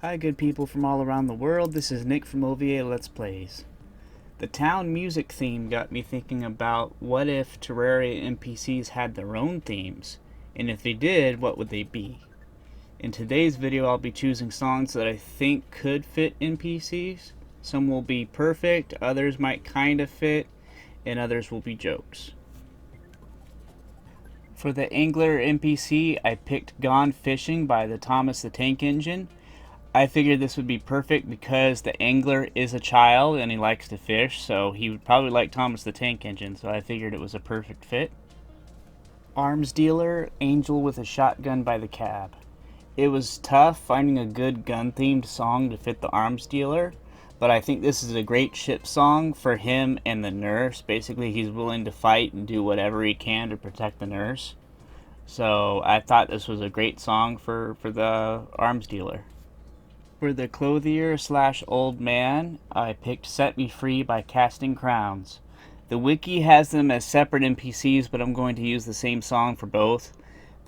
Hi good people from all around the world, this is Nick from OVA Let's Plays. The town music theme got me thinking about what if Terraria NPCs had their own themes, and if they did, what would they be? In today's video I'll be choosing songs that I think could fit NPCs. Some will be perfect, others might kinda fit, and others will be jokes. For the Angler NPC, I picked Gone Fishing by the Thomas the Tank Engine. I figured this would be perfect because the angler is a child and he likes to fish, so he would probably like Thomas the Tank Engine, so I figured it was a perfect fit. Arms Dealer, Angel with a Shotgun by the Cab. It was tough finding a good gun-themed song to fit the Arms Dealer, but I think this is a great ship song for him and the nurse. Basically, he's willing to fight and do whatever he can to protect the nurse. So I thought this was a great song for the Arms Dealer. For the Clothier / Old Man, I picked Set Me Free by Casting Crowns. The Wiki has them as separate NPCs, but I'm going to use the same song for both.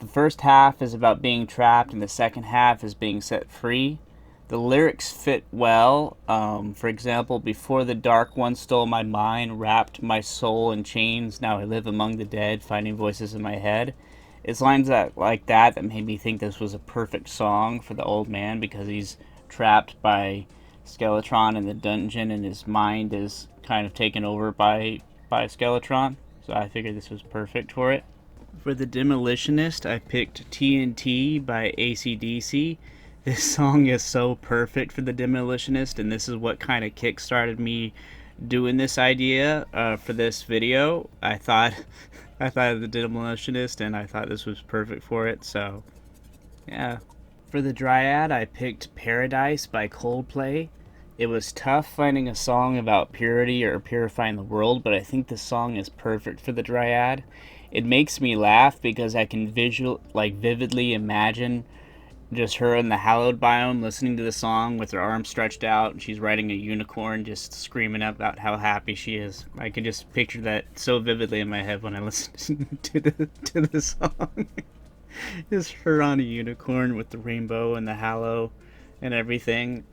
The first half is about being trapped, and the second half is being set free. The lyrics fit well. For example, before the dark one stole my mind, wrapped my soul in chains, now I live among the dead, finding voices in my head. It's lines like that made me think this was a perfect song for the old man, because he's trapped by Skeletron in the dungeon and his mind is kind of taken over by Skeletron, so I figured this was perfect for it. For the Demolitionist, I picked TNT by ACDC. This song is so perfect for the Demolitionist, and this is what kind of kick-started me doing this idea for this video. I thought of the Demolitionist and I thought this was perfect for it, so yeah. For the Dryad, I picked Paradise by Coldplay. It was tough finding a song about purity or purifying the world, but I think this song is perfect for the Dryad. It makes me laugh because I can vividly imagine just her in the hallowed biome listening to the song with her arms stretched out, and she's riding a unicorn just screaming about how happy she is. I can just picture that so vividly in my head when I listen to the song. Just her on a unicorn with the rainbow and the hallow and everything.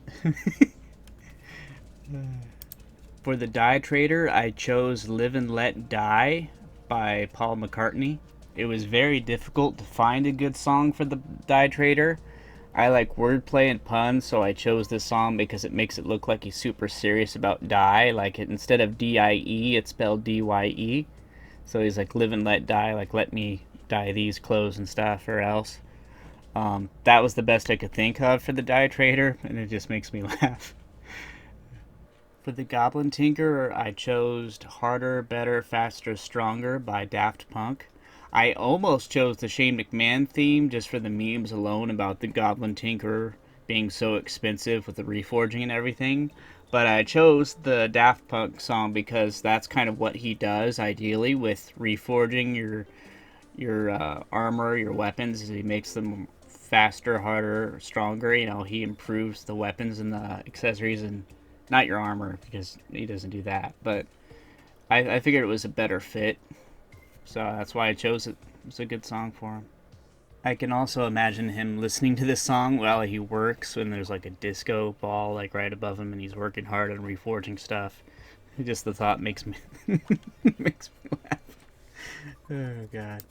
For the Die Trader, I chose Live and Let Die by Paul McCartney. It was very difficult to find a good song for the Die Trader. I like wordplay and puns, so I chose this song because it makes it look like he's super serious about die. Like, instead of D-I-E, it's spelled D-Y-E. So he's like, live and let die, like, let me dye these clothes and stuff, or else. That was the best I could think of for the Die Trader, and it just makes me laugh. For the Goblin Tinkerer, I chose Harder, Better, Faster, Stronger by Daft Punk. I almost chose the Shane McMahon theme just for the memes alone about the Goblin Tinkerer being so expensive with the reforging and everything, but I chose the Daft Punk song because that's kind of what he does ideally with reforging your armor, your weapons. He makes them faster, harder, stronger. You know, he improves the weapons and the accessories, and not your armor because he doesn't do that. But I figured it was a better fit, so that's why I chose it. It's a good song for him. I can also imagine him listening to this song while he works, when there's like a disco ball like right above him, and he's working hard on reforging stuff. Just the thought makes me makes me laugh. Oh god.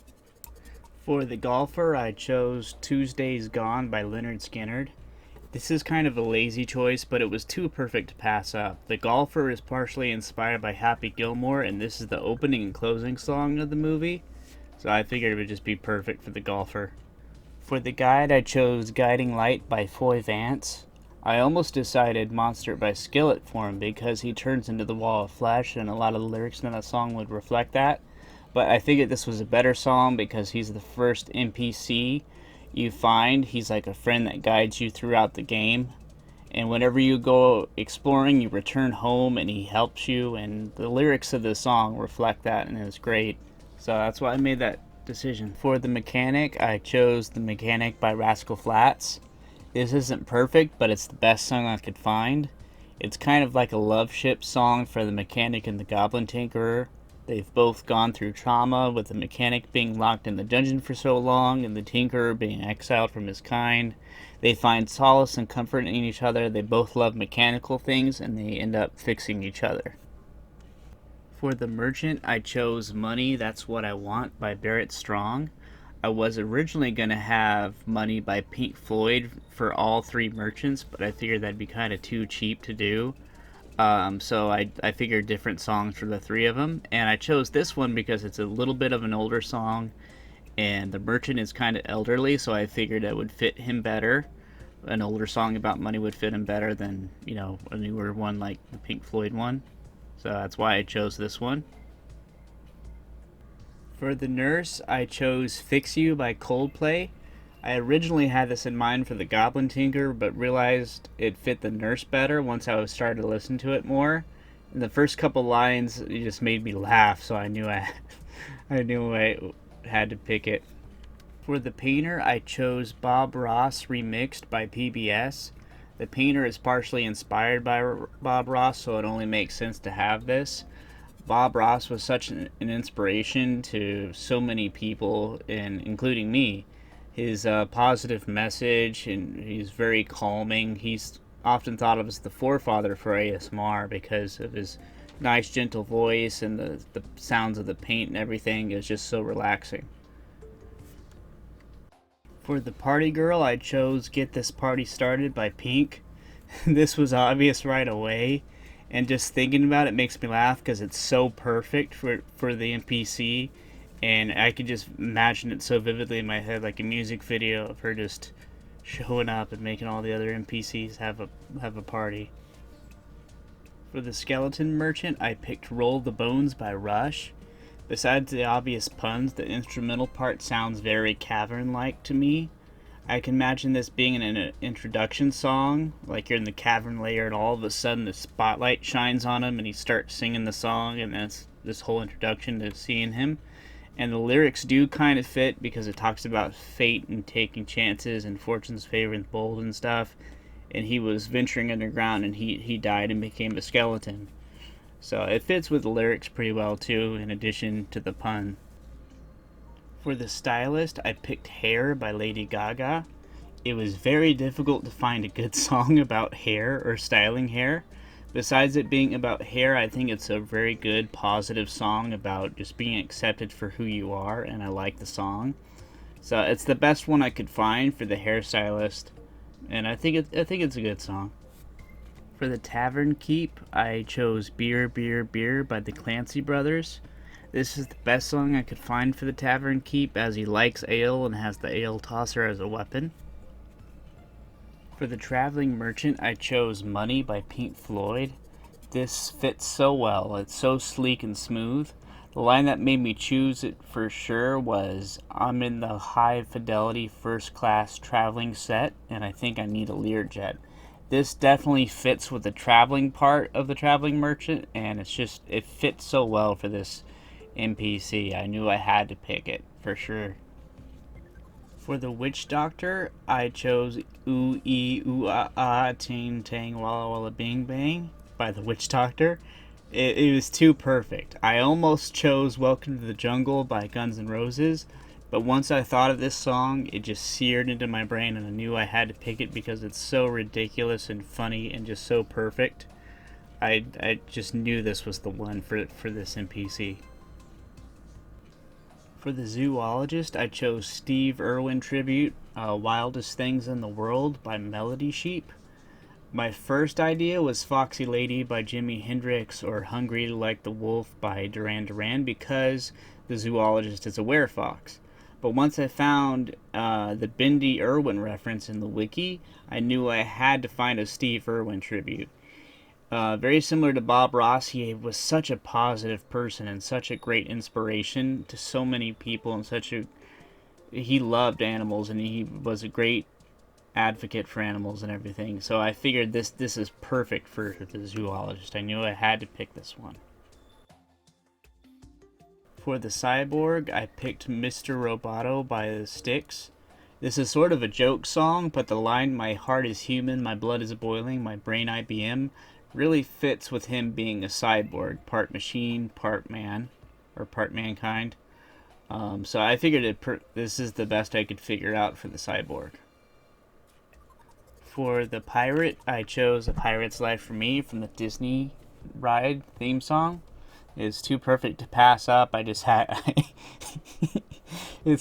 For the Golfer, I chose Tuesday's Gone by Lynyrd Skynyrd. This is kind of a lazy choice, but it was too perfect to pass up. The Golfer is partially inspired by Happy Gilmore, and this is the opening and closing song of the movie, so I figured it would just be perfect for the Golfer. For the Guide, I chose Guiding Light by Floyd, Vance. I almost decided Monster by Skillet for him because he turns into the Wall of Flesh, and a lot of the lyrics in that song would reflect that. But I figured this was a better song because he's the first NPC you find. He's like a friend that guides you throughout the game. And whenever you go exploring, you return home and he helps you. And the lyrics of the song reflect that, and it's great. So that's why I made that decision. For the Mechanic, I chose The Mechanic by Rascal Flats. This isn't perfect, but it's the best song I could find. It's kind of like a love ship song for the Mechanic and the Goblin Tinkerer. They've both gone through trauma, with the mechanic being locked in the dungeon for so long and the tinkerer being exiled from his kind. They find solace and comfort in each other. They both love mechanical things, and they end up fixing each other. For the merchant, I chose Money, That's What I Want by Barrett Strong. I was originally going to have Money by Pink Floyd for all three merchants, but I figured that'd be kind of too cheap to do. So I figured different songs for the three of them, and I chose this one because it's a little bit of an older song, and the merchant is kind of elderly, so I figured it would fit him better. An older song about money would fit him better than, a newer one like the Pink Floyd one. So that's why I chose this one. For the nurse, I chose Fix You by Coldplay. I originally had this in mind for the Goblin Tinker, but realized it fit the nurse better once I started to listen to it more. And the first couple lines, it just made me laugh, so I knew I had to pick it. For the painter, I chose Bob Ross Remixed by PBS. The painter is partially inspired by Bob Ross, so it only makes sense to have this. Bob Ross was such an inspiration to so many people, and including me. His positive message, and he's very calming. He's often thought of as the forefather for ASMR because of his nice, gentle voice and the sounds of the paint and everything is just so relaxing. For the party girl, I chose Get This Party Started by Pink. This was obvious right away, and just thinking about it makes me laugh because it's so perfect for the NPC, and I could just imagine it so vividly in my head, like a music video of her just showing up and making all the other NPCs have a party. For the skeleton merchant, I picked Roll the Bones by Rush. Besides the obvious puns, the instrumental part sounds very cavern-like to me. I can imagine this being an introduction song, like you're in the cavern layer and all of a sudden the spotlight shines on him and he starts singing the song, and that's this whole introduction to seeing him. And the lyrics do kind of fit because it talks about fate and taking chances and fortune's favoring the bold and stuff. And he was venturing underground and he died and became a skeleton. So it fits with the lyrics pretty well too, in addition to the pun. For the stylist, I picked Hair by Lady Gaga. It was very difficult to find a good song about hair or styling hair. Besides it being about hair, I think it's a very good, positive song about just being accepted for who you are, and I like the song. So it's the best one I could find for the hairstylist, and I think it's a good song. For the Tavernkeep, I chose Beer, Beer, Beer by the Clancy Brothers. This is the best song I could find for the Tavernkeep, as he likes ale and has the ale tosser as a weapon. For the Traveling Merchant, I chose Money by Pink Floyd. This fits so well. It's so sleek and smooth. The line that made me choose it for sure was, I'm in the high fidelity first class traveling set, and I think I need a Learjet. This definitely fits with the traveling part of the Traveling Merchant, and it fits so well for this NPC. I knew I had to pick it for sure. For the Witch Doctor, I chose Ooh Ee Ooh Ah Ah Ting Tang Walla Walla Bing Bang by the Witch Doctor. It was too perfect. I almost chose Welcome to the Jungle by Guns N' Roses, but once I thought of this song, it just seared into my brain, and I knew I had to pick it because it's so ridiculous and funny and just so perfect. I just knew this was the one for this NPC. For the Zoologist, I chose Steve Irwin tribute, Wildest Things in the World by Melody Sheep. My first idea was Foxy Lady by Jimi Hendrix or Hungry Like the Wolf by Duran Duran because the zoologist is a werefox. But once I found the Bindi Irwin reference in the wiki, I knew I had to find a Steve Irwin tribute. Very similar to Bob Ross, he was such a positive person and such a great inspiration to so many people, and he loved animals, and he was a great advocate for animals and everything. So I figured this is perfect for the zoologist. I knew I had to pick this one. For the cyborg, I picked Mr. Roboto by the Styx. This is sort of a joke song, but the line, my heart is human, my blood is boiling, my brain IBM, really fits with him being a cyborg, part machine, part man. or part mankind. So I figured this is the best I could figure out for the cyborg. For the pirate, I chose A Pirate's Life for Me from the Disney ride theme song. It's too perfect to pass up. I just had it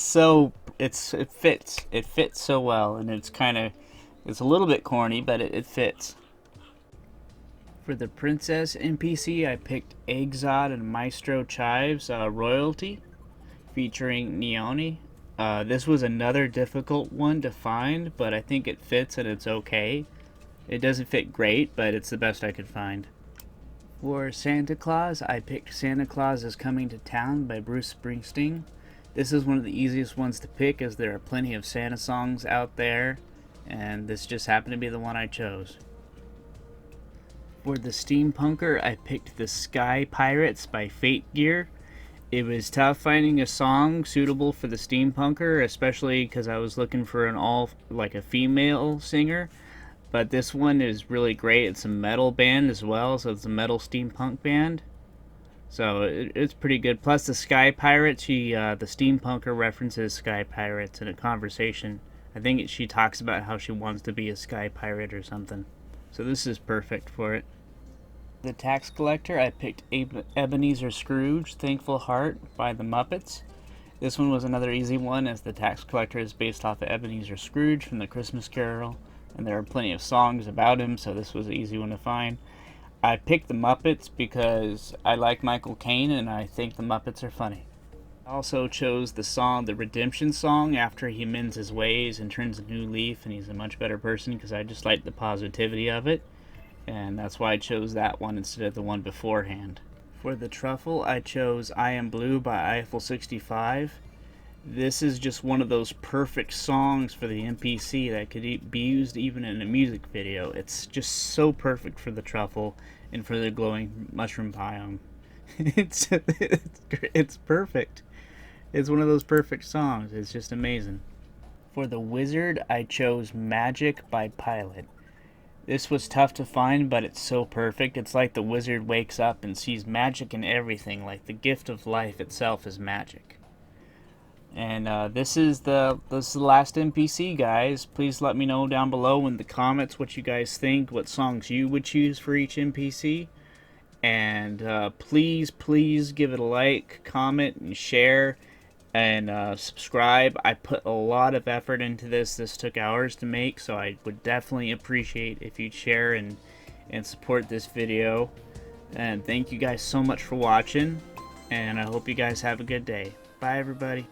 fits so well, and it's a little bit corny, but it fits. For the princess NPC, I picked Egzod and Maestro Chive's Royalty, featuring Neone. This was another difficult one to find, but I think it fits and it's okay. It doesn't fit great, but it's the best I could find. For Santa Claus, I picked Santa Claus is Coming to Town by Bruce Springsteen. This is one of the easiest ones to pick, as there are plenty of Santa songs out there, and this just happened to be the one I chose. For the Steampunker, I picked The Sky Pirates by Fate Gear. It was tough finding a song suitable for the Steampunker, especially because I was looking for a female singer. But this one is really great. It's a metal band as well, so it's a metal steampunk band. So it's pretty good. Plus the Sky Pirates, the Steampunker references Sky Pirates in a conversation. I think she talks about how she wants to be a Sky Pirate or something. So this is perfect for it. The Tax Collector, I picked Ebenezer Scrooge, Thankful Heart by the Muppets. This one was another easy one, as the Tax Collector is based off of Ebenezer Scrooge from the Christmas Carol, and there are plenty of songs about him, so this was an easy one to find. I picked the Muppets because I like Michael Caine and I think the Muppets are funny. I also chose the Redemption song, after he mends his ways and turns a new leaf and he's a much better person, because I just like the positivity of it, and that's why I chose that one instead of the one beforehand. For the Truffle, I chose I Am Blue by Eiffel 65. This is just one of those perfect songs for the NPC that could be used even in a music video. It's just so perfect for the truffle and for the glowing mushroom biome. It's perfect. It's one of those perfect songs. It's just amazing. For the Wizard, I chose Magic by Pilot. This was tough to find, but it's so perfect. It's like the wizard wakes up and sees magic in everything, like the gift of life itself is magic. And this is the last NPC, guys. Please let me know down below in the comments what you guys think, what songs you would choose for each NPC. And please give it a like, comment, and share, and subscribe. I put a lot of effort into this. This took hours to make, so I would definitely appreciate if you'd share and support this video. And thank you guys so much for watching, and I hope you guys have a good day. Bye, everybody.